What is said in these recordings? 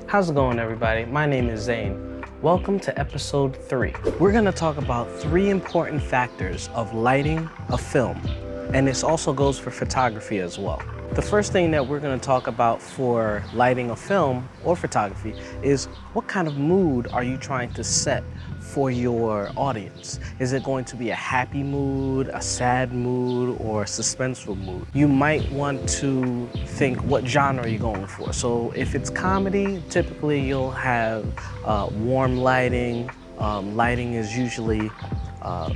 How's it going, everybody? My name is Zane. Welcome to episode 3. We're gonna talk about 3 important factors of lighting a film, and this also goes for photography as well. The first thing that we're gonna talk about for lighting a film or photography is what kind of mood are you trying to set for your audience? Is it going to be a happy mood, a sad mood, or a suspenseful mood? You might want to think what genre you're going for. So if it's comedy, typically you'll have warm lighting. Lighting is usually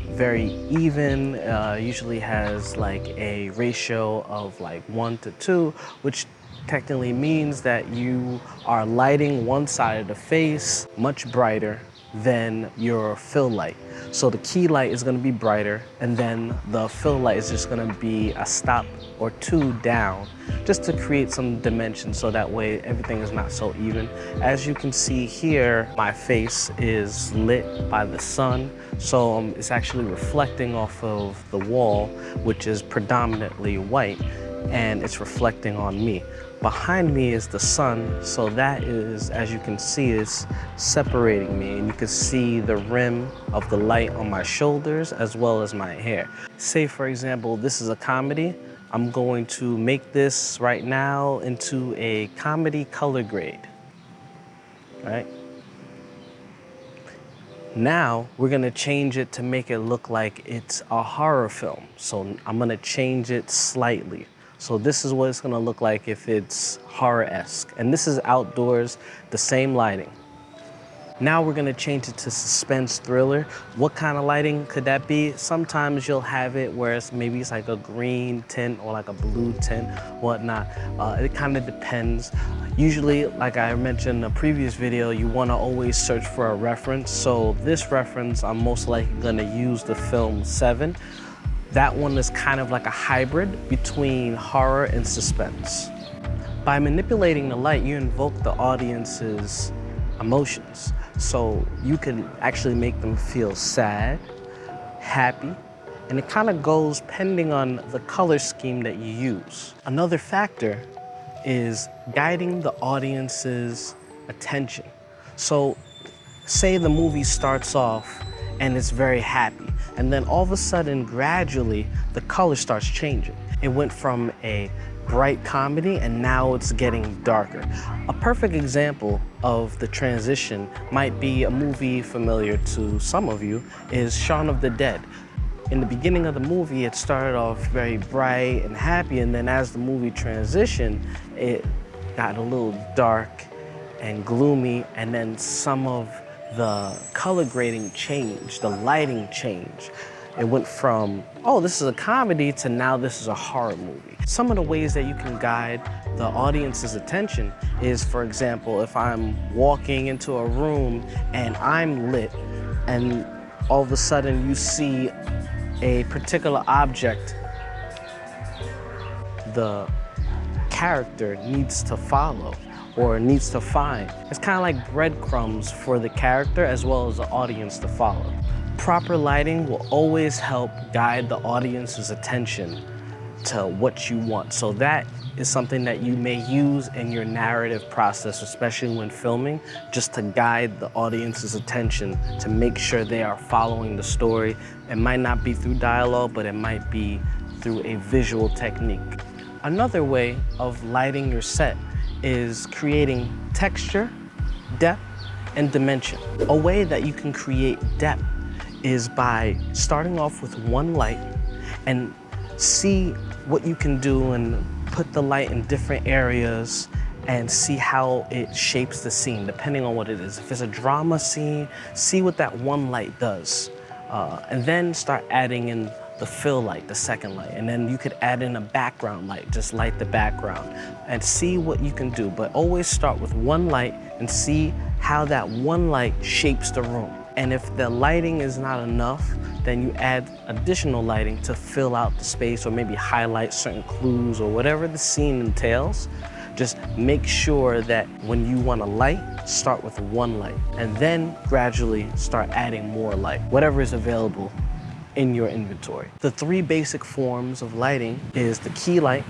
very even, usually has like a ratio of like 1:2, which technically means that you are lighting one side of the face much brighter than your fill light. So the key light is going to be brighter, and then the fill light is just going to be a stop or 2 down, just to create some dimension so that way everything is not so even. As you can see here, my face is lit by the sun, so it's actually reflecting off of the wall, which is predominantly white, and it's reflecting on me. Behind me is the sun, so that is, as you can see, is separating me, and you can see the rim of the light on my shoulders as well as my hair. Say, for example, this is a comedy. I'm going to make this right now into a comedy color grade, right? Now, we're gonna change it to make it look like it's a horror film. So I'm gonna change it slightly. So this is what it's gonna look like if it's horror-esque. And this is outdoors, the same lighting. Now we're gonna change it to suspense thriller. What kind of lighting could that be? Sometimes you'll have it where maybe it's like a green tint or like a blue tint, whatnot. It kind of depends. Usually, like I mentioned in a previous video, you wanna always search for a reference. So this reference, I'm most likely gonna use the film 7. That one is kind of like a hybrid between horror and suspense. By manipulating the light, you invoke the audience's emotions. So you can actually make them feel sad, happy, and it kind of goes depending on the color scheme that you use. Another factor is guiding the audience's attention. So say the movie starts off and it's very happy, and then all of a sudden, gradually, the color starts changing. It went from a bright comedy and now it's getting darker. A perfect example of the transition might be a movie familiar to some of you, is Shaun of the Dead. In the beginning of the movie, it started off very bright and happy, and then as the movie transitioned, it got a little dark and gloomy, and then some of the color grading changed, the lighting changed. It went from, oh, this is a comedy, to now this is a horror movie. Some of the ways that you can guide the audience's attention is, for example, if I'm walking into a room and I'm lit, and all of a sudden you see a particular object the character needs to follow or needs to find. It's kind of like breadcrumbs for the character as well as the audience to follow. Proper lighting will always help guide the audience's attention to what you want. So that is something that you may use in your narrative process, especially when filming, just to guide the audience's attention to make sure they are following the story. It might not be through dialogue, but it might be through a visual technique. Another way of lighting your set is creating texture, depth, and dimension. A way that you can create depth is by starting off with one light and see what you can do and put the light in different areas and see how it shapes the scene, depending on what it is. If it's a drama scene, see what that one light does. And then start adding in the fill light, the second light. And then you could add in a background light, just light the background and see what you can do. But always start with one light and see how that one light shapes the room. And if the lighting is not enough, then you add additional lighting to fill out the space or maybe highlight certain clues or whatever the scene entails. Just make sure that when you want a light, start with one light and then gradually start adding more light, whatever is available in your inventory. The 3 basic forms of lighting is the key light,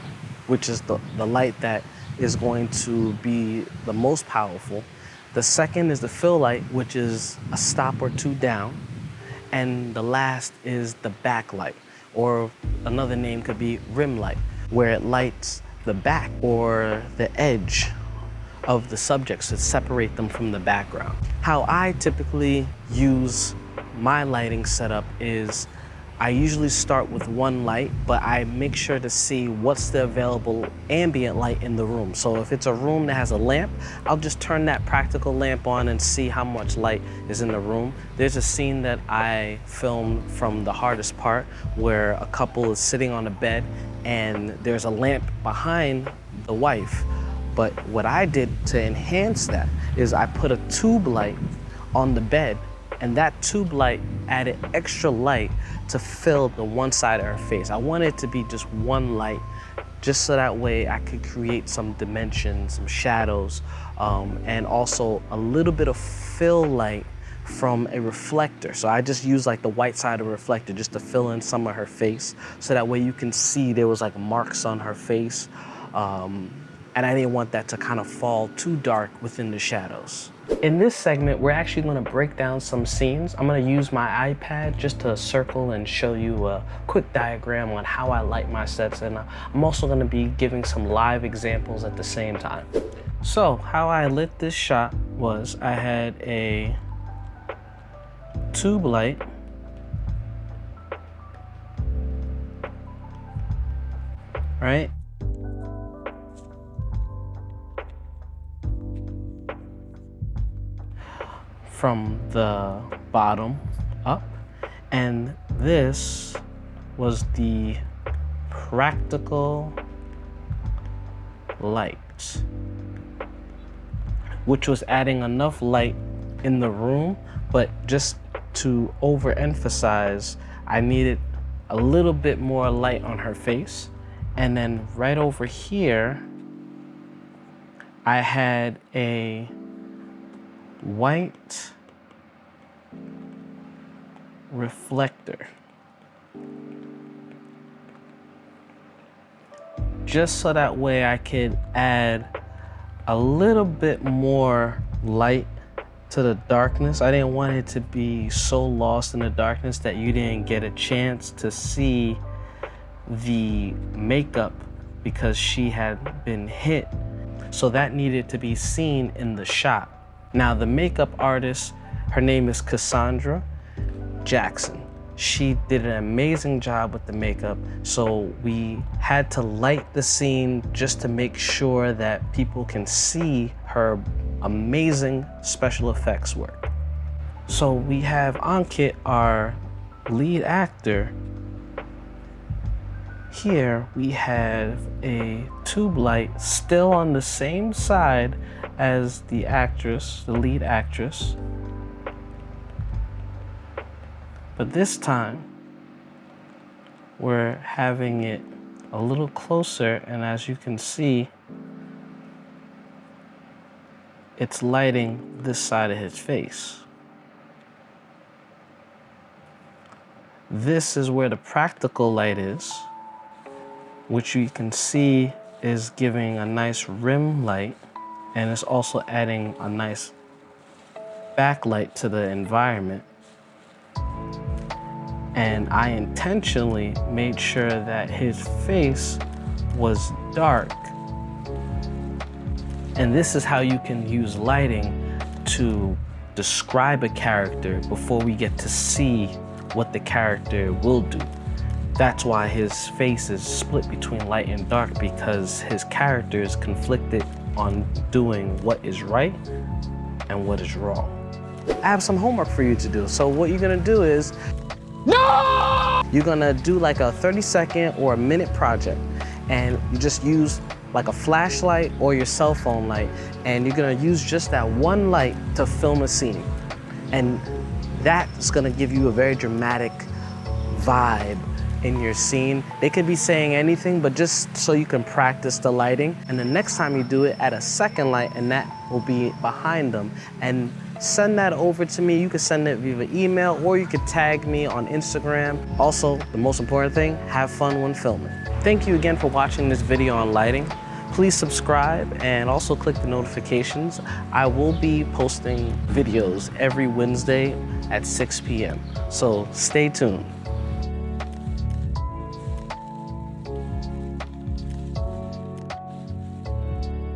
which is the light that is going to be the most powerful. The second is the fill light, which is a stop or two down. And the last is the backlight, or another name could be rim light, where it lights the back or the edge of the subjects to separate them from the background. How I typically use my lighting setup is I usually start with one light, but I make sure to see what's the available ambient light in the room. So if it's a room that has a lamp, I'll just turn that practical lamp on and see how much light is in the room. There's a scene that I filmed from the hardest part where a couple is sitting on a bed and there's a lamp behind the wife. But what I did to enhance that is I put a tube light on the bed, and that tube light added extra light to fill the one side of her face. I wanted it to be just one light, just so that way I could create some dimension, some shadows, and also a little bit of fill light from a reflector. So I just used like the white side of a reflector just to fill in some of her face, so that way you can see there was like marks on her face. And I didn't want that to kind of fall too dark within the shadows. In this segment, we're actually gonna break down some scenes. I'm gonna use my iPad just to circle and show you a quick diagram on how I light my sets, and I'm also gonna be giving some live examples at the same time. So how I lit this shot was I had a tube light, right? From the bottom up, and this was the practical light, which was adding enough light in the room, but just to overemphasize, I needed a little bit more light on her face. And then right over here, I had a white reflector, just so that way I could add a little bit more light to the darkness. I didn't want it to be so lost in the darkness that you didn't get a chance to see the makeup because she had been hit. So that needed to be seen in the shot. Now, the makeup artist, her name is Cassandra Jackson. She did an amazing job with the makeup, so we had to light the scene just to make sure that people can see her amazing special effects work. So we have Ankit, our lead actor. Here we have a tube light still on the same side as the actress, the lead actress. But this time, we're having it a little closer, and as you can see, it's lighting this side of his face. This is where the practical light is, which you can see is giving a nice rim light, and it's also adding a nice backlight to the environment. And I intentionally made sure that his face was dark. And this is how you can use lighting to describe a character before we get to see what the character will do. That's why his face is split between light and dark, because his character is conflicted on doing what is right and what is wrong. I have some homework for you to do. So what you're gonna do is, you're gonna do like a 30-second or a minute project, and you just use like a flashlight or your cell phone light, and you're gonna use just that one light to film a scene. And that's gonna give you a very dramatic vibe in your scene. They could be saying anything, but just so you can practice the lighting. And the next time you do it, add a second light, and that will be behind them. And send that over to me. You can send it via email, or you could tag me on Instagram. Also, the most important thing, have fun when filming. Thank you again for watching this video on lighting. Please subscribe and also click the notifications. I will be posting videos every Wednesday at 6 p.m. So stay tuned.